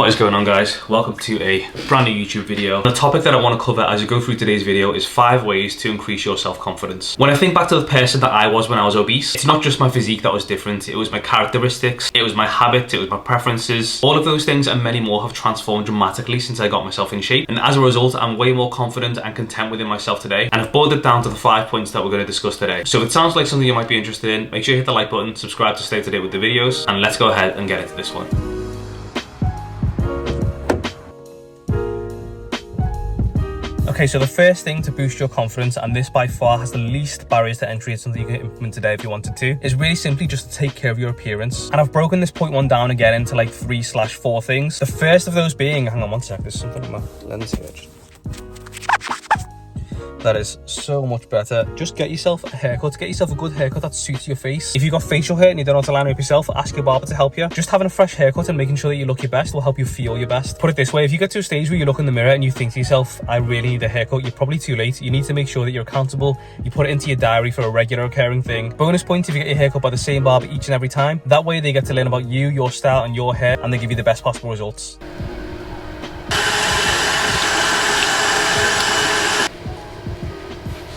What is going on, guys? Welcome to a brand new YouTube video. The topic that I want to cover as you go through today's video is 5 ways to increase your self-confidence. When I think back to the person that I was when I was obese, it's not just my physique that was different, it was my characteristics, it was my habits, it was my preferences. All of those things and many more have transformed dramatically since I got myself in shape. And as a result, I'm way more confident and content within myself today. And I've boiled it down to the 5 points that we're going to discuss today. So if it sounds like something you might be interested in, make sure you hit the like button, subscribe to stay up to date with the videos, and let's go ahead and get into this one. Okay, so the first thing to boost your confidence, and this by far has the least barriers to entry, it's something you can implement today if you wanted to, is really simply just to take care of your appearance. And I've broken this point 1 down again into like 3/4 things. The first of those being, hang on one sec, there's something in my lens here. That is so much better. Just get yourself a haircut. Get yourself a good haircut that suits your face. If you've got facial hair and you don't know how to line it up yourself, ask your barber to help you. Just having a fresh haircut and making sure that you look your best will help you feel your best. Put it this way, if you get to a stage where you look in the mirror and you think to yourself, I really need a haircut, you're probably too late. You need to make sure that you're accountable. You put it into your diary for a regular occurring thing. Bonus points if you get your haircut by the same barber each and every time. That way they get to learn about you, your style and your hair, and they give you the best possible results.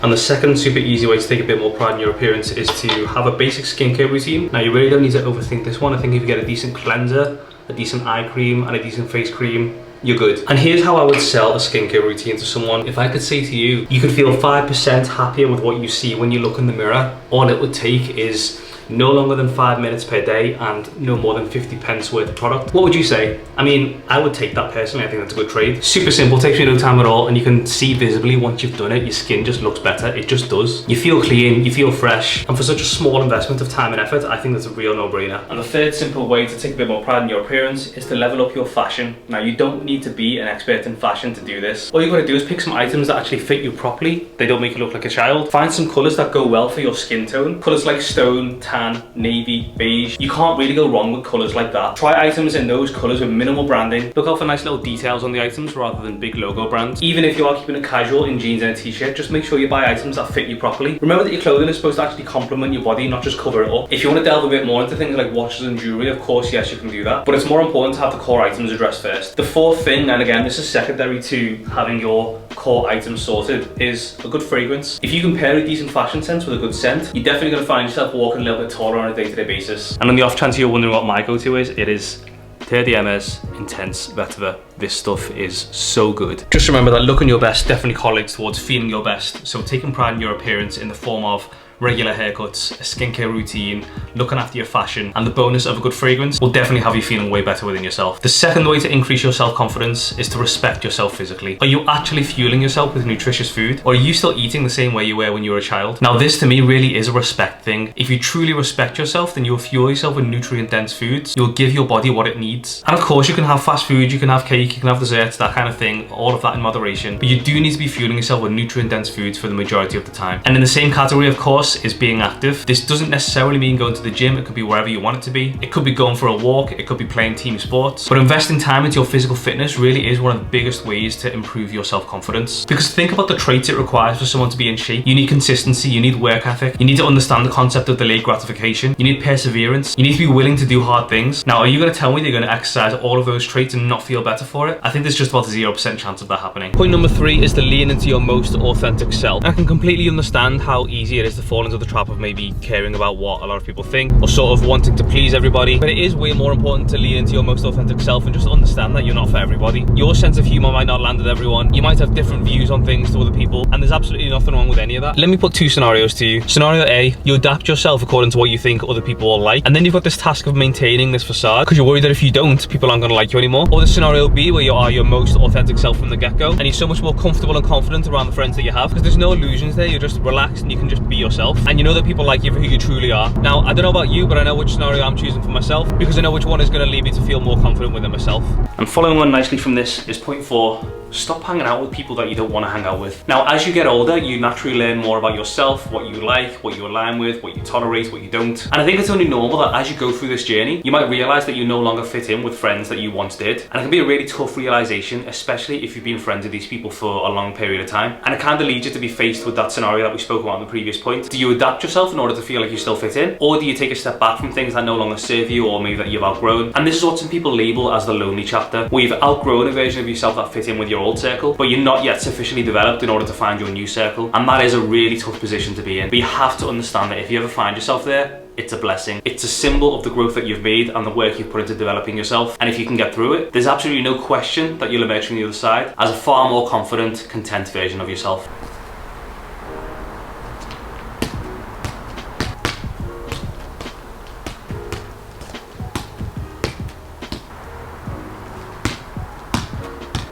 And the second super easy way to take a bit more pride in your appearance is to have a basic skincare routine. Now, you really don't need to overthink this one. I think if you get a decent cleanser, a decent eye cream, and a decent face cream, you're good. And here's how I would sell a skincare routine to someone. If I could say to you, you could feel 5% happier with what you see when you look in the mirror, all it would take is no longer than 5 minutes per day and no more than 50 pence worth of product. What would you say? I mean, I would take that personally. I think that's a good trade. Super simple, takes me no time at all, and you can see visibly once you've done it, your skin just looks better. It just does. You feel clean, you feel fresh, and for such a small investment of time and effort, I think that's a real no-brainer. And the third simple way to take a bit more pride in your appearance is to level up your fashion. Now, you don't need to be an expert in fashion to do this. All you've got to do is pick some items that actually fit you properly. They don't make you look like a child. Find some colours that go well for your skin tone. Colours like stone, tan, navy, beige. You can't really go wrong with colours like that. Try items in those colours with minimal branding. Look out for nice little details on the items rather than big logo brands. Even if you are keeping it casual in jeans and a t-shirt, just make sure you buy items that fit you properly. Remember that your clothing is supposed to actually complement your body, not just cover it up. If you want to delve a bit more into things like watches and jewellery, of course, yes, you can do that. But it's more important to have the core items addressed first. The fourth thing, and again, this is secondary to having your core items sorted, is a good fragrance. If you can pair a decent fashion sense with a good scent, you're definitely going to find yourself walking a little bit taller on a day-to-day basis. And on the off chance you're wondering what my go-to is, it is Terre d'Hermes Intense Vetiver. This stuff is so good. Just remember that looking your best definitely correlates towards feeling your best. So taking pride in your appearance in the form of regular haircuts, a skincare routine, looking after your fashion, and the bonus of a good fragrance will definitely have you feeling way better within yourself. The second way to increase your self-confidence is to respect yourself physically. Are you actually fueling yourself with nutritious food, or are you still eating the same way you were when you were a child? Now, this to me really is a respect thing. If you truly respect yourself, then you'll fuel yourself with nutrient-dense foods. You'll give your body what it needs. And of course, you can have fast food, you can have cake, you can have desserts, that kind of thing, all of that in moderation. But you do need to be fueling yourself with nutrient-dense foods for the majority of the time. And in the same category, of course, is being active. This doesn't necessarily mean going to the gym. It could be wherever you want it to be. It could be going for a walk. It could be playing team sports. But investing time into your physical fitness really is one of the biggest ways to improve your self-confidence. Because think about the traits it requires for someone to be in shape. You need consistency. You need work ethic. You need to understand the concept of delayed gratification. You need perseverance. You need to be willing to do hard things. Now, are you going to tell me they're going to exercise all of those traits and not feel better for it? I think there's just about a 0% chance of that happening. Point number 3 is to lean into your most authentic self. I can completely understand how easy it is to fall into the trap of maybe caring about what a lot of people think or sort of wanting to please everybody, but it is way more important to lean into your most authentic self and just understand that you're not for everybody. Your sense of humor might not land with everyone. You might have different views on things to other people, and there's absolutely nothing wrong with any of that. Let me put 2 scenarios to you. Scenario A, you adapt yourself according to what you think other people will like, and then you've got this task of maintaining this facade because you're worried that if you don't, people aren't going to like you anymore. Or the scenario B, where you are your most authentic self from the get-go, and you're so much more comfortable and confident around the friends that you have because there's no illusions there. You're just relaxed and you can just be yourself, and you know that people like you for who you truly are. Now, I don't know about you, but I know which scenario I'm choosing for myself because I know which one is going to lead me to feel more confident within myself. And following on nicely from this is point 4, stop hanging out with people that you don't want to hang out with. Now, as you get older, you naturally learn more about yourself, what you like, what you align with, what you tolerate, what you don't. And I think it's only normal that as you go through this journey, you might realize that you no longer fit in with friends that you once did. And it can be a really tough realization, especially if you've been friends with these people for a long period of time. And it kind of leads you to be faced with that scenario that we spoke about in the previous point. Do you adapt yourself in order to feel like you still fit in? Or do you take a step back from things that no longer serve you, or maybe that you've outgrown? And this is what some people label as the lonely chapter, where you've outgrown a version of yourself that fit in with your old circle, but you're not yet sufficiently developed in order to find your new circle. And that is a really tough position to be in. But you have to understand that if you ever find yourself there, it's a blessing. It's a symbol of the growth that you've made and the work you've put into developing yourself. And if you can get through it, there's absolutely no question that you'll emerge from the other side as a far more confident, content version of yourself.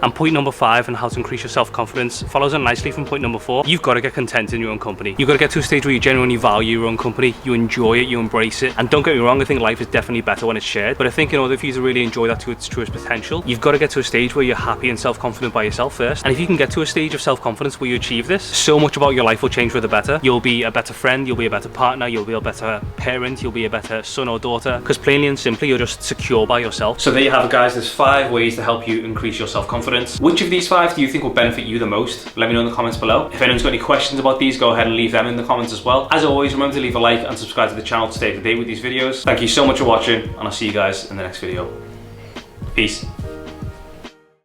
And point number 5 on how to increase your self-confidence follows on nicely from point number 4. You've got to get content in your own company. You've got to get to a stage where you genuinely value your own company, you enjoy it, you embrace it. And don't get me wrong, I think life is definitely better when it's shared. But I think in order for you to really enjoy that to its truest potential, you've got to get to a stage where you're happy and self-confident by yourself first. And if you can get to a stage of self-confidence where you achieve this, so much about your life will change for the better. You'll be a better friend, you'll be a better partner, you'll be a better parent, you'll be a better son or daughter. Because plainly and simply, you're just secure by yourself. So there you have it, guys. There's 5 ways to help you increase your self-confidence. Which of these 5 do you think will benefit you the most? Let me know in the comments below. If anyone's got any questions about these, go ahead and leave them in the comments as well. As always, remember to leave a like and subscribe to the channel to stay up to date with these videos. Thank you so much for watching, and I'll see you guys in the next video. Peace.